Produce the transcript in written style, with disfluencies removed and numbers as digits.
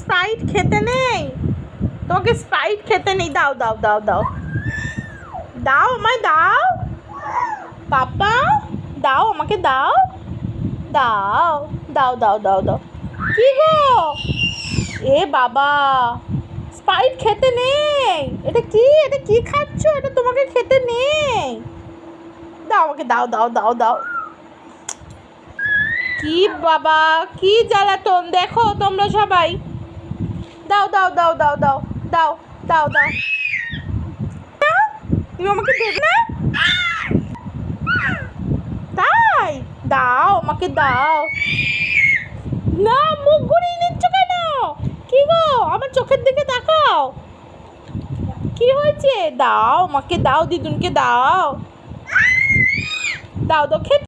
Sprite খেতে নেই? তোমাকে স্প্রাইট খেতে নেই? দাও দাও দাও দাও দাও, আমায় দাও পাপা, দাও আমাকে দাও, দাও দাও দাও দাও দাও। কি গো, এ বাবা, স্প্রাইট খেতে নেই? এটা কি, এটা কি খাচ্ছ? এটা তোমাকে খেতে নেই। দাও আমাকে, দাও দাও দাও দাও। কি বাবা, কি জ্বালাতন দেখো তোমরা সবাই। দাও দাও দাও দাও দাও দাও দাও দাও। তুমি আমাকে দেবে না? তাই দাও আমাকে, দাও না। মুখ ঘুরিয়ে নিচ্ছ কেন? কি গো, আমার চোখের দিকে তাকাও। কি হয়েছে? দাও আমাকে, দাও, দিদুনকে দাও, দাও তো খেতে।